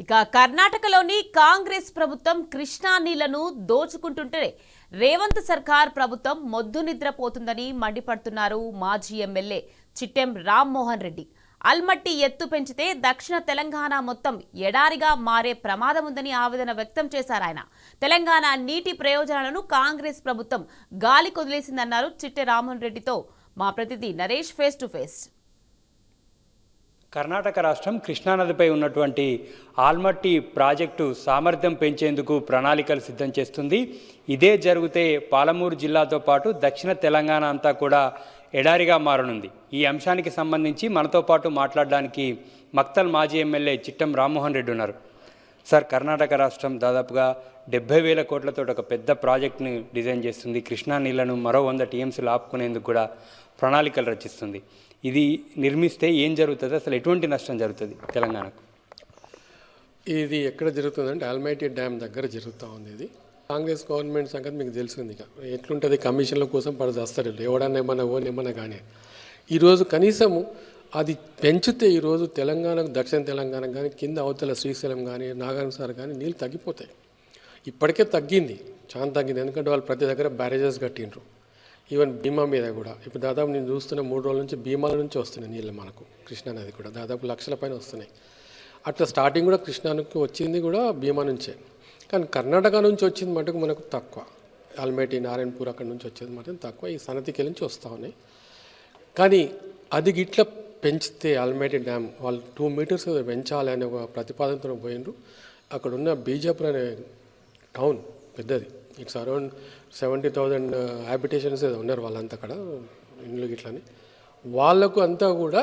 ఇక కర్ణాటకలోని కాంగ్రెస్ ప్రభుత్వం కృష్ణా నీళ్లను దోచుకుంటుంటే రేవంత్ సర్కార్ ప్రభుత్వం మొద్దు నిద్రపోతుందని మండిపడుతున్నారు మాజీ ఎమ్మెల్యే చిట్టెం రామ్మోహన్ రెడ్డి. అల్మట్టి ఎత్తు పెంచితే దక్షిణ తెలంగాణ మొత్తం ఎడారిగా మారే ప్రమాదం ఉందని ఆవేదన వ్యక్తం చేశారు ఆయన. తెలంగాణ నీటి ప్రయోజనాలను కాంగ్రెస్ ప్రభుత్వం గాలి కొదిలేసిందన్నారు చిట్టె రామ్మోహన్ రెడ్డితో మా ప్రతినిధి Naresh face to face. Karnataka రాష్ట్రం కృష్ణానదిపై ఉన్నటువంటి ఆల్మట్టి ప్రాజెక్టు సామర్థ్యం పెంచేందుకు ప్రణాళికలు సిద్ధం చేస్తుంది. ఇదే జరిగితే పాలమూరు జిల్లాతో పాటు దక్షిణ తెలంగాణ అంతా కూడా ఎడారిగా మారనుంది. ఈ అంశానికి సంబంధించి మనతో పాటు మాట్లాడడానికి మక్తల్ మాజీ ఎమ్మెల్యే చిట్టెం రామ్మోహన్ రెడ్డి ఉన్నారు. సార్, కర్ణాటక రాష్ట్రం దాదాపుగా 70,000 కోట్లతో ఒక పెద్ద ప్రాజెక్ట్ని డిజైన్ చేస్తుంది. కృష్ణా నీళ్లను మరో 100 టీఎంసీలు ఆపుకునేందుకు కూడా ప్రణాళికలు రచిస్తుంది. ఇది నిర్మిస్తే ఏం జరుగుతుంది, అసలు ఎటువంటి నష్టం జరుగుతుంది తెలంగాణకు? ఇది ఎక్కడ జరుగుతుందంటే ఆల్మైటీ డ్యామ్ దగ్గర జరుగుతూ ఉంది. ఇది కాంగ్రెస్ గవర్నమెంట్ సంగతి మీకు తెలిసింది. ఇక ఎట్లుంటుంది, కమిషన్ల కోసం పడదేస్తారు ఎవడన్నా ఏమన్నా కానీ. ఈరోజు కనీసము అది పెంచితే ఈరోజు తెలంగాణకు, దక్షిణ తెలంగాణ కానీ, కింద అవతల శ్రీశైలం కానీ, నాగార్జున కానీ నీళ్ళు తగ్గిపోతాయి. ఇప్పటికే తగ్గింది, చాలా తగ్గింది. ఎందుకంటే వాళ్ళు ప్రతి దగ్గర బ్యారేజెస్ కట్టిండ్రు. ఈవెన్ భీమా మీద కూడా ఇప్పుడు దాదాపు నేను చూస్తున్న 3 రోజుల నుంచి భీమాల నుంచి వస్తున్నాయి నీళ్ళు. మనకు కృష్ణానది కూడా దాదాపు 1,00,000 పైన వస్తున్నాయి. అట్లా స్టార్టింగ్ కూడా కృష్ణానికి వచ్చింది కూడా భీమా నుంచే. కానీ కర్ణాటక నుంచి వచ్చింది మటుకు మనకు తక్కువ. ఆల్మేటి, నారాయణపూర్ అక్కడ నుంచి వచ్చేది మటుకు తక్కువ. ఈ సనతికి నుంచి వస్తూ ఉన్నాయి. కానీ అది గిట్ల పెంచితే ఆల్మేటి డ్యామ్ వాళ్ళు 2 మీటర్స్ పెంచాలి అనే ఒక ప్రతిపాదనతో పోయినరు. అక్కడ ఉన్న బీజాపూర్ అనే టౌన్ పెద్దది, ఇట్స్ అరౌండ్ 70,000 హ్యాబిటేషన్స్ ఏదో ఉన్నారు వాళ్ళంతా అక్కడ, ఇండ్లు గిట్లని. వాళ్ళకు కూడా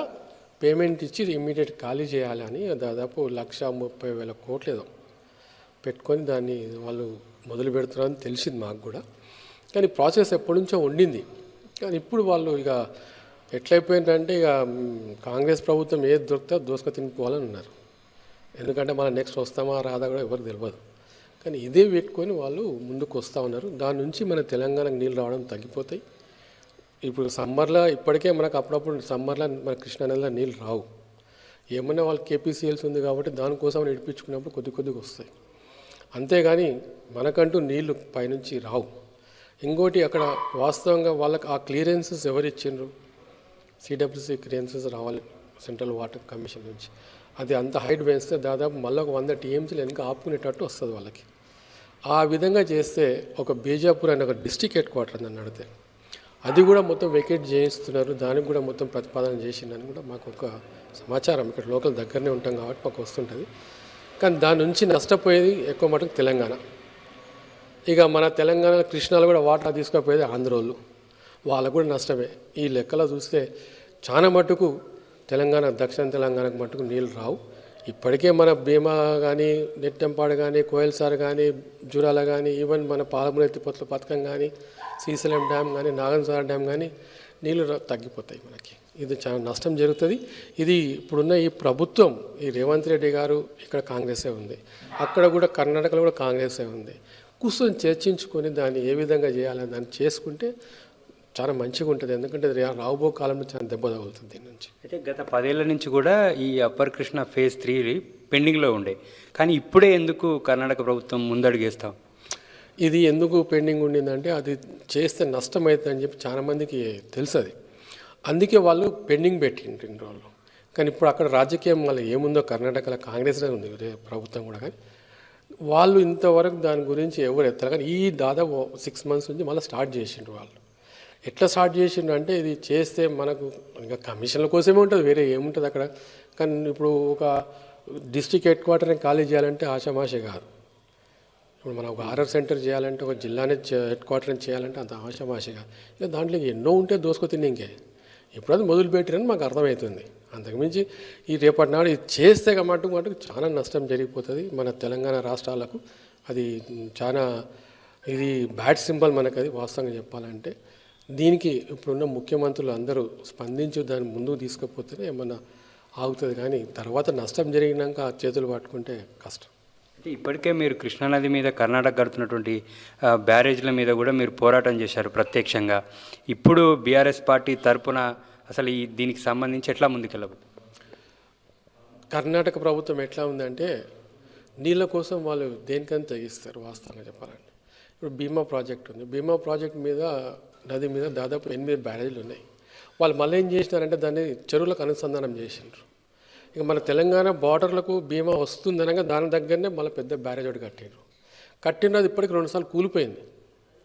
పేమెంట్ ఇచ్చి ఇమ్మీడియట్ ఖాళీ చేయాలని దాదాపు 1,30,000 కోట్లు ఏదో పెట్టుకొని దాన్ని వాళ్ళు మొదలు పెడుతున్నారని తెలిసింది మాకు కూడా. కానీ ప్రాసెస్ ఎప్పటి నుంచో ఉండింది. కానీ ఇప్పుడు వాళ్ళు ఇక ఎట్లయిపోయిందంటే ఇక కాంగ్రెస్ ప్రభుత్వం ఏది దొరికితే దోసుక తినిపోవాలని ఉన్నారు. ఎందుకంటే మన నెక్స్ట్ వస్తామా రాదా కూడా ఎవరికి తెలియదు. కానీ ఇదే పెట్టుకొని వాళ్ళు ముందుకు వస్తూ ఉన్నారు. దాని నుంచి మన తెలంగాణకు నీళ్ళు రావడం తగ్గిపోతాయి. ఇప్పుడు సమ్మర్లో ఇప్పటికే మనకు అప్పుడప్పుడు సమ్మర్లో మన కృష్ణానదిలో నీళ్ళు రావు. ఏమన్నా వాళ్ళు కేపీసీఎల్స్ ఉంది కాబట్టి దానికోసం నడిపించుకున్నప్పుడు కొద్దిగా వస్తాయి. అంతేగాని మనకంటూ నీళ్లు పైనుంచి రావు. ఇంకోటి అక్కడ వాస్తవంగా వాళ్ళకి ఆ క్లియరెన్సెస్ ఎవరు ఇచ్చిండ్రు? సిడబ్ల్యూసీ క్లియరెన్సెస్ రావాలి సెంట్రల్ వాటర్ కమిషన్ నుంచి. అది అంత హైట్ వేస్తే దాదాపు మళ్ళీ 100 టీఎంసీలు వెనక ఆపుకునేటట్టు వస్తుంది వాళ్ళకి. ఆ విధంగా చేస్తే ఒక బీజాపూర్ అనే ఒక డిస్ట్రిక్ట్ హెడ్ క్వార్టర్ అని అడిగితే అది కూడా మొత్తం వెకేట్ చేయిస్తున్నారు. దానికి కూడా మొత్తం ప్రతిపాదన చేసిందని కూడా మాకు ఒక సమాచారం. ఇక్కడ లోకల్ దగ్గరనే ఉంటాం కాబట్టి మాకు వస్తుంటుంది. కానీ దాని నుంచి నష్టపోయేది ఎక్కువ మటుకు తెలంగాణ. ఇక మన తెలంగాణ కృష్ణాలో కూడా వాటర్ తీసుకుపోయేది ఆంధ్రోళ్ళు, వాళ్ళకు కూడా నష్టమే. ఈ లెక్కలో చూస్తే చాలా మటుకు తెలంగాణ, దక్షిణ తెలంగాణకు మటుకు నీళ్ళు రావు. ఇప్పటికే మన భీమా కానీ, నెట్టెంపాడు కానీ, కోయల్సార్ కానీ, జూరాల కానీ, ఈవెన్ మన పాలమూరు ఎత్తిపోతల పథకం కానీ, శ్రీశైలం డ్యామ్ కానీ, నాగార్జున డ్యామ్ కానీ నీళ్ళు తగ్గిపోతాయి మనకి. ఇది చాలా నష్టం జరుగుతుంది. ఇది ఇప్పుడున్న ఈ ప్రభుత్వం, ఈ రేవంత్ రెడ్డి గారు ఇక్కడ కాంగ్రెసే ఉంది, అక్కడ కూడా కర్ణాటకలో కూడా కాంగ్రెసే ఉంది. కూర్చొని చర్చించుకొని దాన్ని ఏ విధంగా చేయాలని దాన్ని చేసుకుంటే చాలా మంచిగా ఉంటుంది. ఎందుకంటే రాబో కాలంలో చాలా దెబ్బ తగులుతుంది దీని నుంచి. అయితే గత 10 ఏళ్ల నుంచి కూడా ఈ అప్పర్ కృష్ణ ఫేజ్ 3 పెండింగ్లో ఉండే, కానీ ఇప్పుడే ఎందుకు కర్ణాటక ప్రభుత్వం ముందడుగేస్తాం? ఇది ఎందుకు పెండింగ్ ఉండిందంటే అది చేస్తే నష్టం అవుతుందని చెప్పి చాలామందికి తెలుసు. అది అందుకే వాళ్ళు పెండింగ్ పెట్టిండ్రు ఇన్ని రోజులు. కానీ ఇప్పుడు అక్కడ రాజకీయం మళ్ళీ ఏముందో కర్ణాటకలో కాంగ్రెస్లో ఉంది ప్రభుత్వం కూడా. కానీ వాళ్ళు ఇంతవరకు దాని గురించి ఎవరు ఎత్తారు. కానీ ఈ దాదాపు 6 మంత్స్ నుంచి మళ్ళీ స్టార్ట్ చేసిండ్రు వాళ్ళు. ఎట్లా స్టార్ట్ చేసిండ్రు అంటే ఇది చేస్తే మనకు ఇంకా కమిషన్ల కోసమే ఉంటుంది, వేరే ఏముంటుంది అక్కడ. కానీ ఇప్పుడు ఒక డిస్ట్రిక్ట్ హెడ్ క్వార్టర్ని ఖాళీ చేయాలంటే ఆషామాషే కాదు. ఇప్పుడు మనం ఒక ఆర్ఆర్ సెంటర్ చేయాలంటే, ఒక జిల్లానే హెడ్ క్వార్టర్ని చేయాలంటే అంత ఆషామాషే కాదు. ఇక దాంట్లో ఎన్నో ఉంటే దోసుకు తిని ఇంకే ఇప్పుడు అది మొదలుపెట్టిరని మాకు అర్థమవుతుంది. అంతకుమించి ఈ రేపటి నాడు ఇది చేస్తే మటుకు చాలా నష్టం జరిగిపోతుంది మన తెలంగాణ రాష్ట్రాలకు. అది చాలా ఇది బ్యాడ్ సింబల్ మనకు. అది వాస్తవంగా చెప్పాలంటే దీనికి ఇప్పుడున్న ముఖ్యమంత్రులు అందరూ స్పందించి దాన్ని ముందుకు తీసుకుపోతేనే ఏమన్నా ఆగుతుంది. కానీ తర్వాత నష్టం జరిగినాక చేతులు పట్టుకుంటే కష్టం. ఇప్పటికే మీరు కృష్ణానది మీద కర్ణాటక కడుతున్నటువంటి బ్యారేజ్ల మీద కూడా మీరు పోరాటం చేశారు ప్రత్యక్షంగా. ఇప్పుడు బీఆర్ఎస్ పార్టీ తరపున అసలు దీనికి సంబంధించి ఎట్లా ముందుకెళ్ళబోతుంది? కర్ణాటక ప్రభుత్వం ఎట్లా ఉందంటే నీళ్ళ కోసం వాళ్ళు దేనికని తెగిస్తారు వాస్తవంగా చెప్పాలంటే. ఇప్పుడు భీమా ప్రాజెక్ట్ ఉంది, భీమా ప్రాజెక్ట్ మీద నది మీద దాదాపు 8 బ్యారేజీలు ఉన్నాయి. వాళ్ళు మళ్ళీ ఏం చేసినారంటే దాన్ని చెరువులకు అనుసంధానం చేసిండ్రు. ఇక మన తెలంగాణ బార్డర్లకు భీమా వస్తుందనగా దాని దగ్గరనే మళ్ళీ పెద్ద బ్యారేజ్ ఒకటి కట్టినది ఇప్పటికి 2 సార్లు కూలిపోయింది.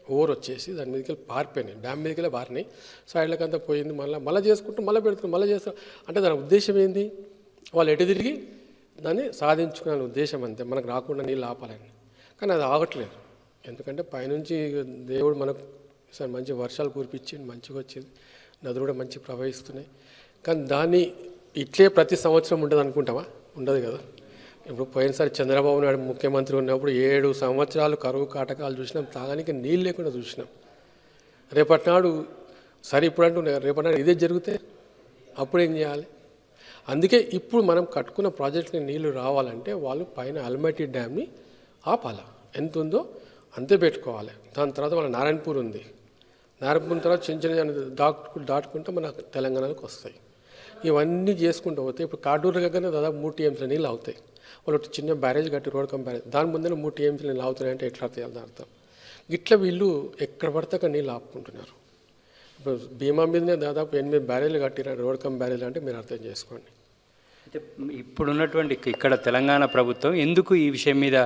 ఓవర్ వచ్చేసి దాని మీదకి వెళ్ళి పారిపోయినాయి, డ్యామ్ మీదకి వెళ్ళి పారినాయి, సైడ్లకు అంతా పోయింది. మళ్ళీ చేసుకుంటూ మళ్ళీ పెడుతున్నారు, మళ్ళీ చేస్తారు. అంటే దాని ఉద్దేశం ఏంది? వాళ్ళు ఎటు తిరిగి దాన్ని సాధించుకునే ఉద్దేశం అంతే, మనకు రాకుండా నీళ్ళు ఆపాలని. కానీ అది ఆగట్లేదు. ఎందుకంటే పైనుంచి దేవుడు మనకు సార్ మంచి వర్షాలు కురిపించి మంచిగా వచ్చింది, నదులు కూడా మంచి ప్రవహిస్తున్నాయి. కానీ దాన్ని ఇట్లే ప్రతి సంవత్సరం ఉంటుంది అనుకుంటామా? ఉండదు కదా. ఇప్పుడు పోయినసారి చంద్రబాబు నాయుడు ముఖ్యమంత్రి ఉన్నప్పుడు 7 సంవత్సరాలు కరువు కాటకాలు చూసినాం, తాగానికి నీళ్ళు లేకుండా చూసినాం. రేపటినాడు సరే ఇప్పుడు అంటున్నారు, రేపటినాడు ఇదే జరిగితే అప్పుడు ఏం చేయాలి? అందుకే ఇప్పుడు మనం కట్టుకున్న ప్రాజెక్టుకి నీళ్లు రావాలంటే వాళ్ళు పైన అల్మట్టి డ్యామ్ని ఆపాలి, ఎంత ఉందో అంతే పెట్టుకోవాలి. దాని తర్వాత మన నారాయణపూర్ ఉంది, నారాయణపూర్ తర్వాత చిన్న చిన్న దాటుకుంటే మన తెలంగాణలోకి వస్తాయి. ఇవన్నీ చేసుకుంటూ పోతే ఇప్పుడు కాటూరు దగ్గరనే దాదాపు 3 టీఎంసీల నీళ్ళు అవుతాయి. వాళ్ళు చిన్న బ్యారేజ్ కట్టి రోడ్ కం బ్యారేజ్ దాని ముందే 3 టీఎంసీల నీళ్ళు అవుతున్నాయంటే ఎట్లా చేయాలని అర్థం. ఇట్లా వీళ్ళు ఎక్కడ పడితే అక్కడ నీళ్ళు ఆపుకుంటున్నారు. ఇప్పుడు భీమా మీదనే దాదాపు 8 బ్యారేజ్లు కట్టినారు, రోడ్ కం బ్యారేజ్ అంటే మీరు అర్థం చేసుకోండి. అయితే ఇప్పుడున్నటువంటి ఇక్కడ తెలంగాణ ప్రభుత్వం ఎందుకు ఈ విషయం మీద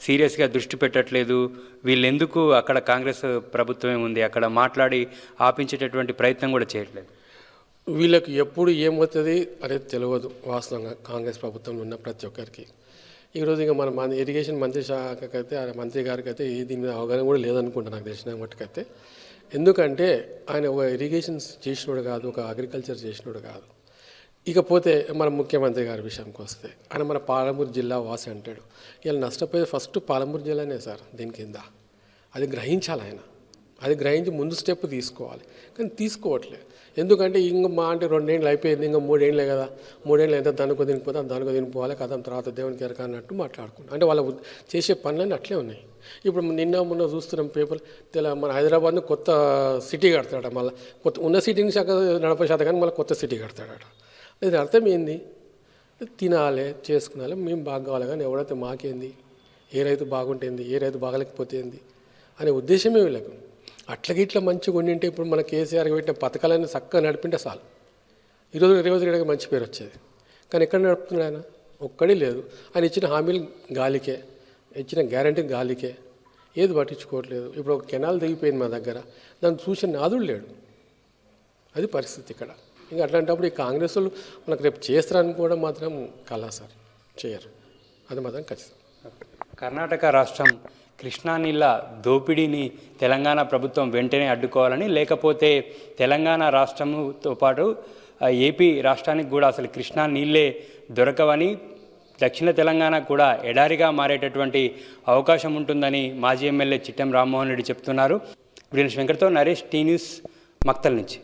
సీరియస్గా దృష్టి పెట్టట్లేదు? వీళ్ళు ఎందుకు అక్కడ కాంగ్రెస్ ప్రభుత్వమే ఉంది అక్కడ మాట్లాడి ఆపించేటటువంటి ప్రయత్నం కూడా చేయట్లేదు? వీళ్ళకి ఎప్పుడు ఏమవుతుంది అనేది తెలియదు వాస్తవంగా. కాంగ్రెస్ ప్రభుత్వంలో ఉన్న ప్రతి ఒక్కరికి ఈరోజు ఇక మన ఇరిగేషన్ మంత్రి శాఖకైతే మంత్రి గారికి అయితే దీని మీద అవగాహన కూడా లేదనుకుంటా నాకు తెలిసిన మట్టుకైతే. ఎందుకంటే ఆయన ఒక ఇరిగేషన్ చేసినోడు కాదు, ఒక అగ్రికల్చర్ చేసినోడు కాదు. ఇకపోతే మన ముఖ్యమంత్రి గారి విషయానికి వస్తే ఆయన మన పాలమూరు జిల్లా వాసి అంటాడు. ఇలా నష్టపోయేది ఫస్ట్ పాలమూరు జిల్లానే సార్ దీని కింద. అది గ్రహించాలి ఆయన, అది గ్రహించి ముందు స్టెప్ తీసుకోవాలి. కానీ తీసుకోవట్లేదు. ఎందుకంటే ఇంక మా అంటే 2 ఏళ్ళు అయిపోయింది, ఇంకా 3 ఏళ్ళే కదా, 3 ఏళ్ళు ఎంత దానికో తినిపోతే దానికో తినిపోవాలి కదా, తర్వాత దేవునికి ఎరక అన్నట్టు మాట్లాడుకుంటాం. అంటే వాళ్ళు చేసే పనులన్నీ అట్లే ఉన్నాయి. ఇప్పుడు మొన్న చూస్తున్నాం పేపర్, మన హైదరాబాద్ను కొత్త సిటీ కడతాడ, మళ్ళీ కొత్త ఉన్న సిటీని శాఖ 40% కానీ మళ్ళీ కొత్త సిటీ కడతాడట. దీని అర్థం ఏంది? తినాలి, చేసుకునాలి, మేము బాగా కావాలి, కానీ ఎవడైతే మాకేంది, ఏ రైతు బాగుంటేంది, ఏ రైతు బాగలేకపోతే ఏంది అనే ఉద్దేశమే వీళ్ళకు. అట్లకి ఇట్లా మంచిగా ఉండింటే ఇప్పుడు మన కేసీఆర్కి పెట్టిన పథకాలన్నీ చక్కగా నడిపింటే చాలు, ఈరోజు రెడ్డికి మంచి పేరు వచ్చేది. కానీ ఎక్కడ నడుపుతున్నాడు ఆయన? ఒక్కడే లేదు. ఆయన ఇచ్చిన హామీలు గాలికే, ఇచ్చిన గ్యారంటీ గాలికే, ఏది పట్టించుకోవట్లేదు. ఇప్పుడు ఒక కెనాల్ దిగిపోయింది మా దగ్గర, దాన్ని చూసిన నాదుడు లేడు. అది పరిస్థితి ఇక్కడ. ఇంకా అట్లాంటప్పుడు ఈ కాంగ్రెస్ వాళ్ళు మనకు రేపు చేస్తారనుకోవడం మాత్రం కలా సార్, చేయరు. అది మాత్రం ఖచ్చితం. కర్ణాటక రాష్ట్రం కృష్ణా నీళ్ళ దోపిడీని తెలంగాణ ప్రభుత్వం వెంటనే అడ్డుకోవాలని, లేకపోతే తెలంగాణ రాష్ట్రంతో పాటు ఏపీ రాష్ట్రానికి కూడా అసలు కృష్ణా నీళ్ళే దొరకవని, దక్షిణ తెలంగాణ కూడా ఎడారిగా మారేటటువంటి అవకాశం ఉంటుందని మాజీ ఎమ్మెల్యే చిట్టెం రామ్మోహన్ రెడ్డి చెప్తున్నారు. వీరేష్ వెంకట్తో నరేష్, టీ న్యూస్, మక్తల్ నుంచి.